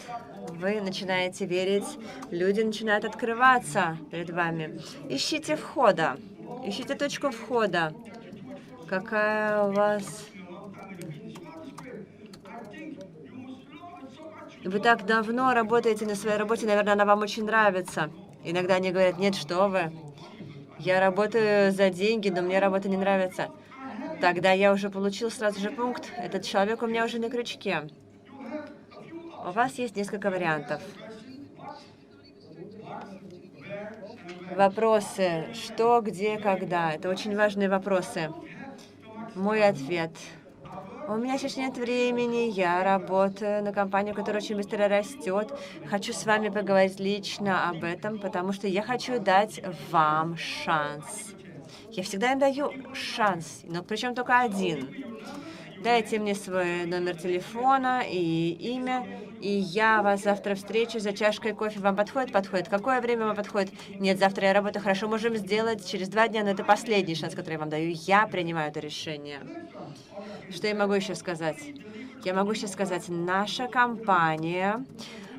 вы начинаете верить, люди начинают открываться перед вами. Ищите входа, ищите точку входа. Какая у вас... Вы так давно работаете на своей работе, наверное, она вам очень нравится. Иногда они говорят, нет, что вы, я работаю за деньги, но мне работа не нравится. Тогда я уже получил сразу же пункт, этот человек у меня уже на крючке. У вас есть несколько вариантов. Вопросы. Что, где, когда. Это очень важные вопросы. Мой ответ. У меня сейчас нет времени, я работаю на компанию, которая очень быстро растет. Хочу с вами поговорить лично об этом, потому что я хочу дать вам шанс. Я всегда им даю шанс, но причем только один. Дайте мне свой номер телефона и имя, и я вас завтра встречу за чашкой кофе. Вам подходит? Подходит. Какое время вам подходит? Нет, завтра я работаю. Хорошо, можем сделать через 2 дня, но это последний шанс, который я вам даю. Я принимаю это решение. Что я могу еще сказать? Я могу еще сказать, наша компания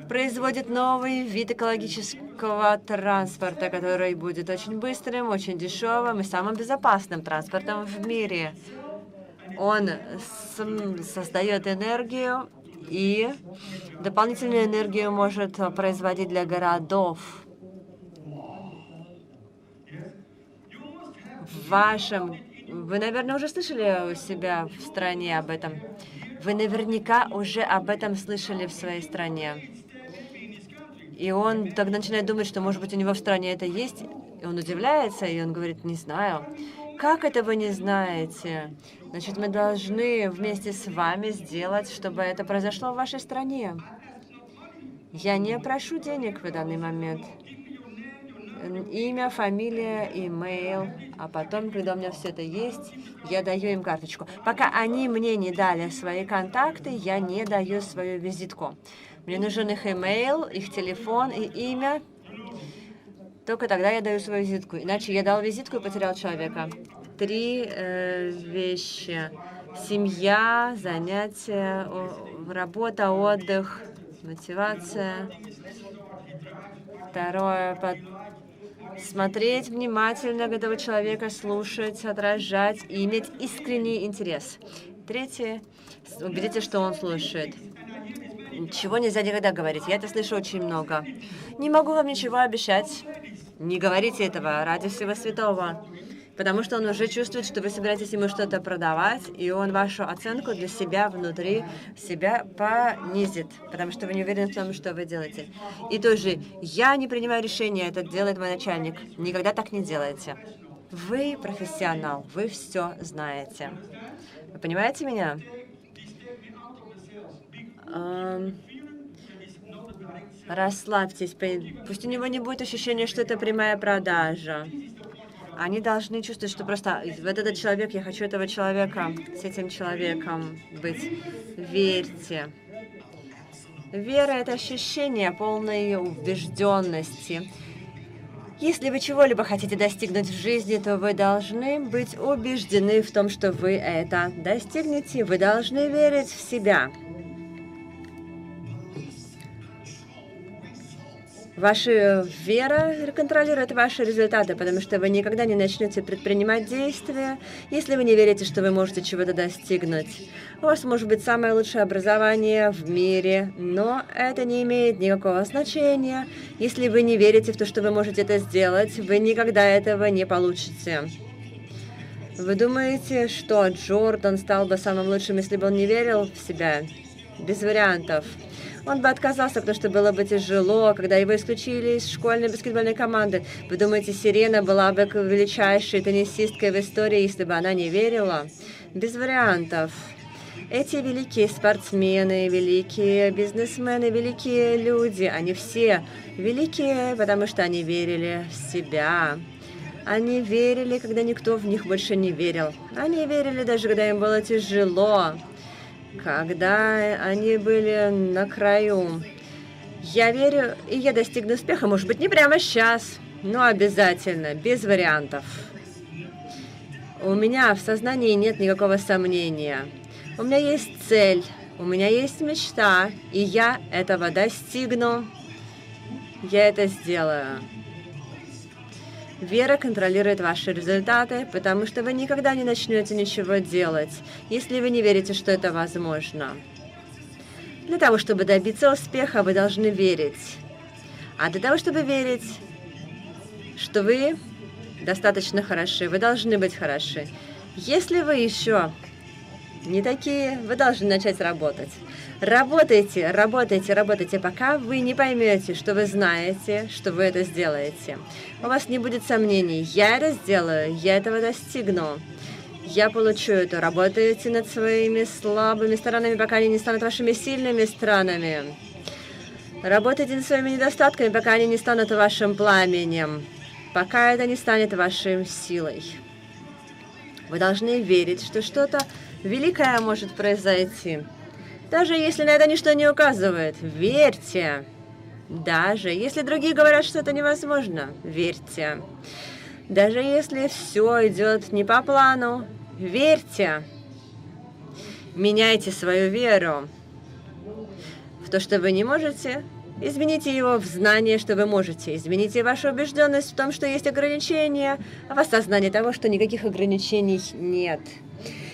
производит новый вид экологического транспорта, который будет очень быстрым, очень дешевым и самым безопасным транспортом в мире. Он создает энергию и дополнительную энергию может производить для городов. Вы, наверное, уже слышали у себя в стране об этом. Вы наверняка уже об этом слышали в своей стране. И он тогда начинает думать, что, может быть, у него в стране это есть. И он удивляется, и он говорит, не знаю. Как это вы не знаете? Значит, мы должны вместе с вами сделать, чтобы это произошло в вашей стране. Я не прошу денег в данный момент. Имя, фамилия, имейл. А потом, когда у меня все это есть, я даю им карточку. Пока они мне не дали свои контакты, я не даю свою визитку. Мне нужен их имейл, их телефон и имя. Только тогда я даю свою визитку. Иначе я дал визитку и потерял человека. 3 вещи. Семья, занятия, работа, отдых, мотивация. Второе, смотреть внимательно этого человека, слушать, отражать и иметь искренний интерес. Третье, убедитесь, что он слушает. Чего нельзя никогда говорить. Я это слышу очень много. Не могу вам ничего обещать. Не говорите этого ради всего святого. Потому что он уже чувствует, что вы собираетесь ему что-то продавать, и он вашу оценку для себя внутри себя понизит, потому что вы не уверены в том, что вы делаете. И тоже, я не принимаю решения, это делает мой начальник. Никогда так не делайте. Вы профессионал, вы все знаете. Вы понимаете меня? Расслабьтесь, пусть у него не будет ощущения, что это прямая продажа. Они должны чувствовать, что просто вот этот человек, я хочу этого человека, с этим человеком быть. Верьте. Вера — это ощущение полной убежденности. Если вы чего-либо хотите достигнуть в жизни, то вы должны быть убеждены в том, что вы это достигнете. Вы должны верить в себя. Ваша вера контролирует ваши результаты, потому что вы никогда не начнете предпринимать действия, если вы не верите, что вы можете чего-то достигнуть. У вас может быть самое лучшее образование в мире, но это не имеет никакого значения. Если вы не верите в то, что вы можете это сделать, вы никогда этого не получите. Вы думаете, что Джордан стал бы самым лучшим, если бы он не верил в себя? Без вариантов. Он бы отказался, потому что было бы тяжело, когда его исключили из школьной баскетбольной команды. Вы думаете, Сирена была бы величайшей теннисисткой в истории, если бы она не верила? Без вариантов. Эти великие спортсмены, великие бизнесмены, великие люди, они все великие, потому что они верили в себя. Они верили, когда никто в них больше не верил. Они верили даже, когда им было тяжело. Когда они были на краю. Я верю, и я достигну успеха. Может быть, не прямо сейчас, но обязательно, без вариантов. У меня в сознании нет никакого сомнения. У меня есть цель, у меня есть мечта, и я этого достигну. Я это сделаю. Вера контролирует ваши результаты, потому что вы никогда не начнете ничего делать, если вы не верите, что это возможно. Для того, чтобы добиться успеха, вы должны верить. А для того, чтобы верить, что вы достаточно хороши, вы должны быть хороши. Если вы еще не такие, вы должны начать работать. Работайте, работайте, работайте, пока вы не поймете, что вы знаете, что вы это сделаете. У вас не будет сомнений. Я это сделаю, я этого достигну. Я получу это. Работайте над своими слабыми сторонами, пока они не станут вашими сильными сторонами. Работайте над своими недостатками, пока они не станут вашим пламенем. Пока это не станет вашей силой. Вы должны верить, что что-то великое может произойти. Даже если на это ничто не указывает, верьте. Даже если другие говорят, что это невозможно, верьте. Даже если все идет не по плану, верьте. Меняйте свою веру в то, что вы не можете. Измените его в знание, что вы можете. Измените вашу убежденность в том, что есть ограничения, в осознании того, что никаких ограничений нет.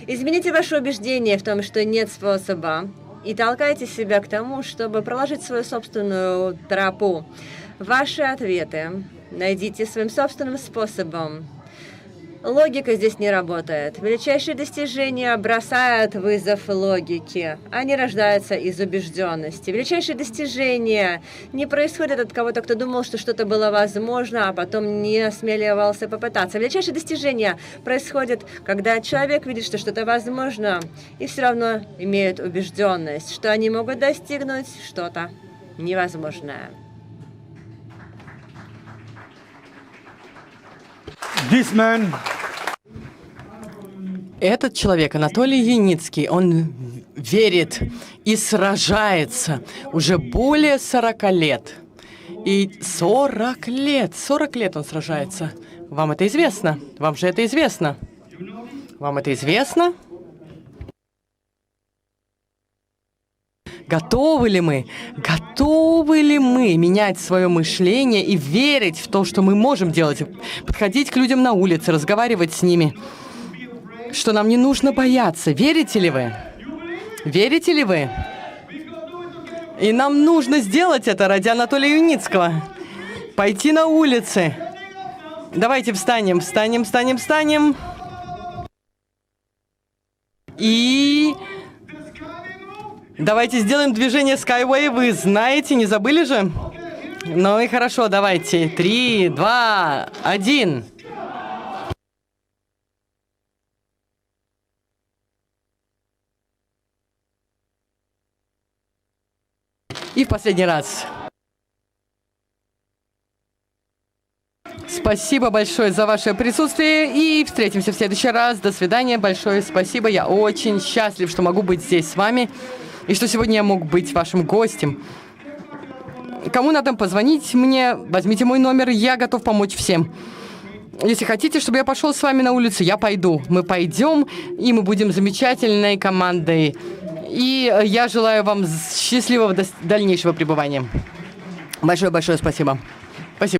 Измените ваше убеждение в том, что нет способа, и толкайте себя к тому, чтобы проложить свою собственную тропу. Ваши ответы найдите своим собственным способом. Логика здесь не работает. Величайшие достижения бросают вызов логике. Они рождаются из убежденности. Величайшие достижения не происходят от кого-то, кто думал, что что-то было возможно, а потом не осмеливался попытаться. Величайшие достижения происходят, когда человек видит, что что-то возможно, и все равно имеет убежденность, что они могут достигнуть что-то невозможное. This man, Этот человек, Анатолий Яницкий, он верит и сражается уже более 40 лет. И 40 лет он сражается. Вам это известно? Вам же это известно? Вам это известно? Готовы ли мы? Готовы ли мы менять свое мышление и верить в то, что мы можем делать? Подходить к людям на улице, разговаривать с ними. Что нам не нужно бояться. Верите ли вы? Верите ли вы? И нам нужно сделать это ради Анатолия Юницкого. Пойти на улицы. Давайте встанем, встанем, встанем, встанем. И давайте сделаем движение Skyway. Вы знаете, не забыли же? Ну и хорошо, давайте. 3, 2, 1. И в последний раз. Спасибо большое за ваше присутствие. И встретимся в следующий раз. До свидания. Большое спасибо. Я очень счастлив, что могу быть здесь с вами. И что сегодня я мог быть вашим гостем. Кому надо позвонить мне, возьмите мой номер. Я готов помочь всем. Если хотите, чтобы я пошел с вами на улицу, я пойду. Мы пойдем, и мы будем замечательной командой. И я желаю вам счастливого дальнейшего пребывания. Большое-большое спасибо. Спасибо.